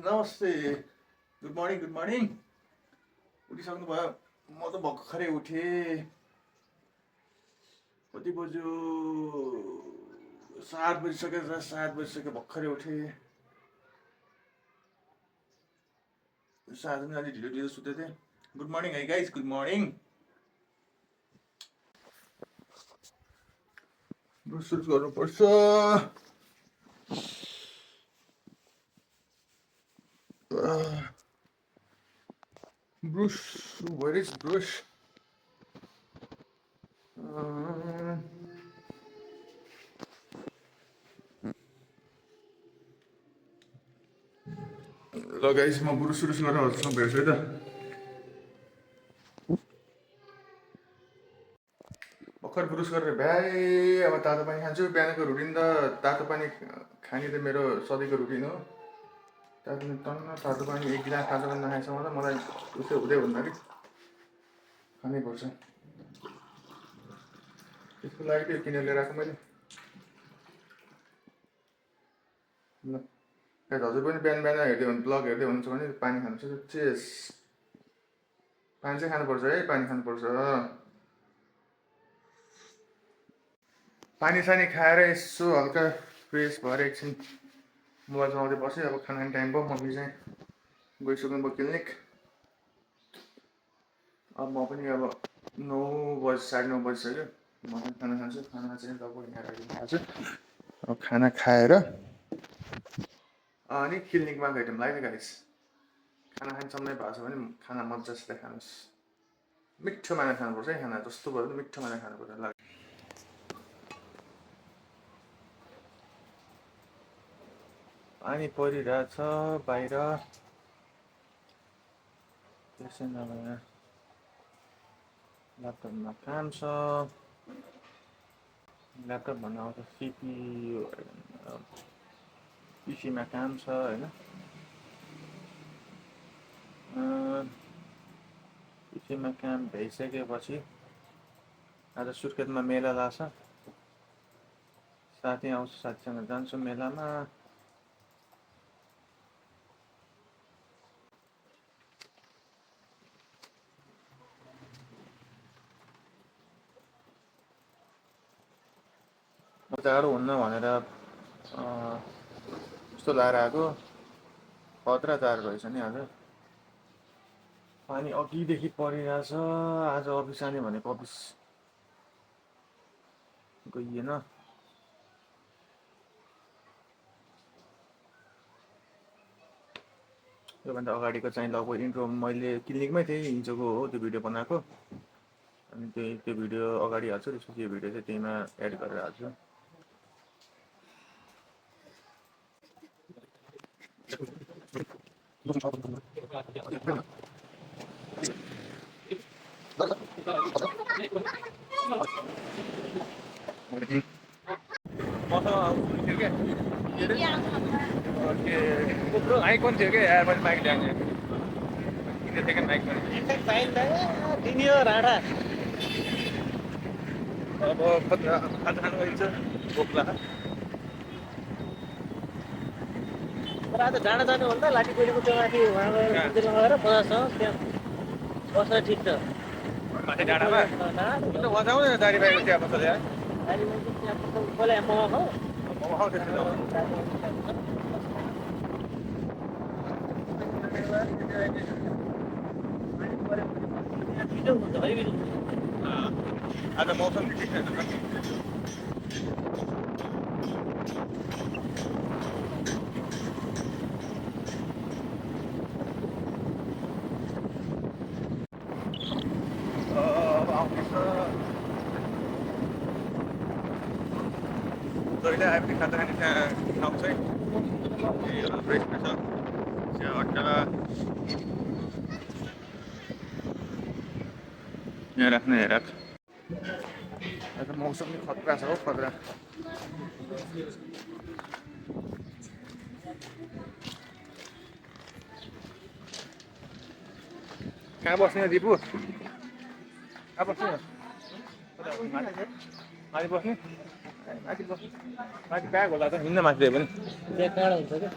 नमस्ते good morning उठिसक्नु भयो म त भर्खरै उठेँ कति बज्यो 7 बजिसक्यो भर्खरै उठेँ साँझ पनि अलि ढिलो सुतेको थिएँ गुड मर्निङ है गाइस गुड मर्निङ ब्रुस गर्नुपर्छ Bruce, where is Bruce? ल गाइस म ब्रुस गरेर हजुरसँग भेट्छु है त भर्खर ब्रुस गरेर भ्याए अब तातो पानी खान्छु बिहानको रुटिन त तातो पानी खाने त मेरो सधैँको रुटिन हो तातो पानी एक गिलास तातो पानी नखाएसम्म त मलाई उसै हुँदै हुन्न कि खानै पर्छ त्यसको लागि त्यो किनेर ल्याएर आएको मैले ल हजुर पनि बिहान हेर्दै हुनु ब्लग हेर्दै हुनुहुन्छ भने पानी खानुपर्छ चेस पानी चाहिँ खानुपर्छ है पानी खानुपर्छ पानी सानी खाएर यसो हल्का फ्रेस भएर एकछिन मोबाइल चलाउँदै बसेँ अब खाना खाने टाइम भयो मम्मी चाहिँ गइसक्नु भयो क्लिनिक अब म पनि अब 9 बजिसक्यो म पनि खाना खान्छु खाना चाहिँ लगभग यहाँ खान्छु अब खाना खाएर अनि क्लिनिकमा भेटौँ है त गाइस खाना खाने समय भएको छ भने खाना मजासित खानुहोस् मिठो माना खानुपर्छ है खाना जस्तो भयो भने मिठो माना खानुपर्छ ल पानी परिरहेछ बाहिर त्यसै नभए ल्यापटपमा काम छ ल्यापटप भन्नु आउँछ सिपियु पिसीमा काम छ होइन पिसीमा काम भइसकेपछि आज सुर्खेतमा मेला लाग्छ साथी आउँछ साथीसँग जान्छु मेलामा जाडो हुन्न भनेर यस्तो लाएर आएको खतरा जाडो रहेछ नि आज पानी अघिदेखि परिरहेछ आज अफिस जाने भनेको अफिस गइएन योभन्दा अगाडिको चाहिँ लगभग इन्ट्रो मैले क्लिनिकमै थिएँ हिजोको हो त्यो भिडियो बनाएको अनि त्यो भिडियो अगाडि हाल्छु त्यसपछि यो भिडियो चाहिँ त्यहीमा एड गरेर हाल्छु माइक पनि थियो क्या यार मैले माइक ल्याउने किन थियो क्या माइक पनि दिनियो राडा अब खतरा खाजा खानु गइन्छ बोक्ला आज डाँडा जानु भन्दा लाठीकोलीको त्यो माथि उहाँ गएर मन्दिरमा गएर बजारसँग त्यहाँ बस्न ठिक छ माथि डाँडामा बजाउँदैन दारीबारीको चिया पसल यार दारीबारीको चिया पसल पहिला मोमो खाऊ मोमो खाऊ त्यसो आज मौसम ठिक छैन जहिले आए पनि खाजा खाने त्यहाँ ठाउँ चाहिँ फ्रेसमा छ चिया अड्डा यहाँ राख्ने हेराक आज मौसम पनि खतरा छ हो खतरा कहाँ बस्ने दिपु कहाँ बस्ने माथि बस्ने माथि ब्याग होला त हिँड्न माथि पनि त्यहाँ टाढा हुन्छ क्या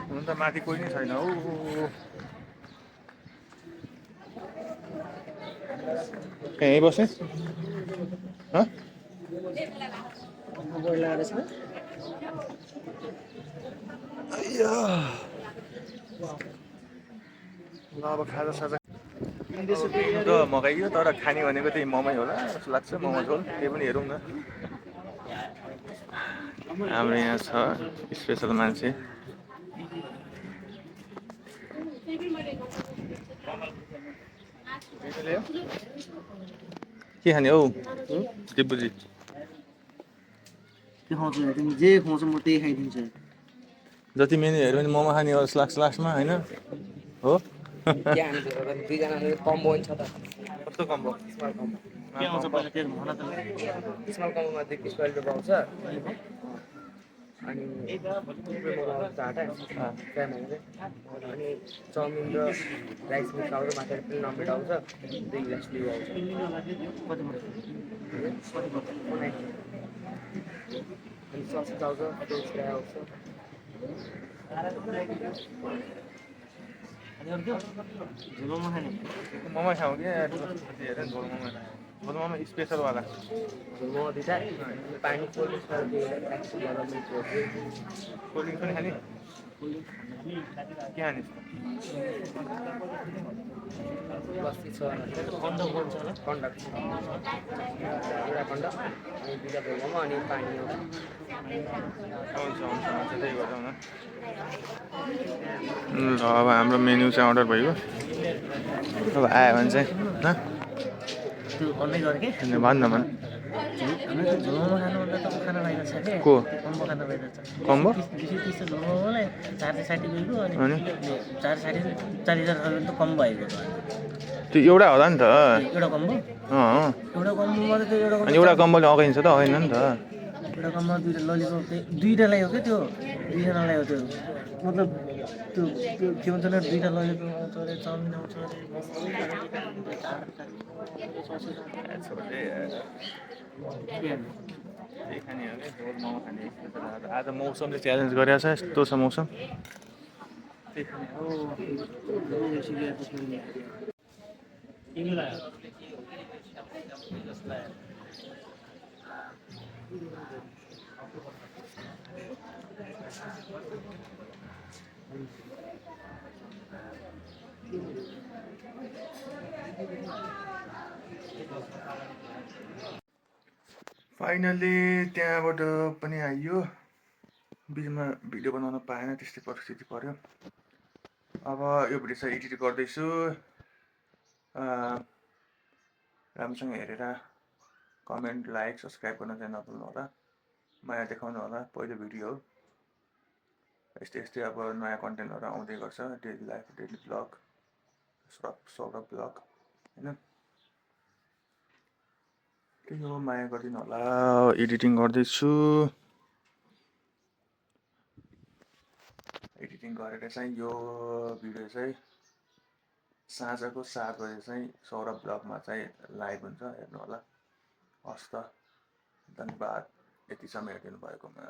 हुन त माथि कोही नै छैन हौ। यहीँ बस्ने? हँ? ल अब खाजासाजा त मगाइयो, तर खाने भनेको त्यही मोमै होला जस्तो लाग्छ। मोमो झोल त्यही पनि हेरौँ न। हाम्रो यहाँ छ स्पेसल मान्छे। के खाने हौ दिब्बुजी? के खुवाउँछु तिमी जे खुवाउँछौ म त्यही खाइदिन्छु। जति मेन्यु हेऱ्यो भने मोमो खाने हो जस्तो लाग्छ लास्टमा, होइन? हो? के खाने त दुईजनाले कम्बो छ त। कस्तो कम्बो? के आउँछ पहिला त्यो भन त। स्मल कम्बोमा 2 पिस टोइलेट पाउँछ अनि थुप्रै मोमो आउँछ 8टा फ्राई मोमो चाहिँ अनि चाउमिन र राइस मिक्स आउँछ माथि प्लेन अमलेट आउँछ 2 गिलास लिउ आउँछ। अनि ससेज आउँछ फ्रेन्च फ्राई आउँछ। झोल मोमो खाने? मोमो खाउँ कि हेर झोल मोमो। झोल मोमो स्पेसलवाला। झोल मोमो 2टा पानी कोल्ड ड्रिङ्क्स कोल्ड ड्रिङ्क्स पनि खाने? के खाने? लस्सी छ कन्डक बन्छ होला कन्डक एउटा कन्डक अनि 2टा झोल मोमो अनि पानी हुन्छ त्यही गरौँ न। ल अब हाम्रो मेन्यु चाहिँ अर्डर भइगयो। अब आयो भने चाहिँ त्यो अन्नै गरे के भन् न भन्। हामीले त झोल मोमो खानुभन्दा त खाना बाहिर छ के को? कम्बो खाना बाहिर छ। कम्बो? 20 झोल मोमोलाई 460 गएको अनि 460 40,000 त कम्बो आएको त। त्यो एउटा होला नि त। एउटा कम्बो? एउटा कम्बोमा त त्यो एउटा अनि एउटा कम्बोले अगाइन्छ त होइन नि त। एउटा कम्बोमा 2टा ललिपप चाहिँ 2टा ल्यायो क्या त्यो 2जनालाई हो त्यो मतलब त्यो के भन्छ नि 2टा ललिपप आउँछ अरे चाउमिन आउँछ अरे आज मौसमले च्यालेन्ज गरेको छ। यस्तो छ मौसम। फाइनली त्यहाँबाट पनि आइयो। बिचमा भिडियो बनाउन पाएन, त्यस्तै परिस्थिति पर्यो। अब यो भिडियो चाहिँ एडिट गर्दैछु। राम्रोसँग हेरेर कमेन्ट लाइक सब्सक्राइब गर्न चाहिँ नभुल्नु होला। माया देखाउनु होला। पहिलो भिडियो हो। यस्तै अब नयाँ कन्टेन्टहरू आउँदै गर्छ। Daily life daily blog Saurabh blog होइन। त्यही हो माया गरिदिनु होला। एडिटिङ गर्दैछु। एडिटिङ गरेर चाहिँ यो भिडियो चाहिँ साँझको 7 बजे चाहिँ सौरभ ब्लगमा चाहिँ लाइभ हुन्छ, हेर्नु होला। हस् त, धन्यवाद यति समय हेरिदिनु भएकोमा।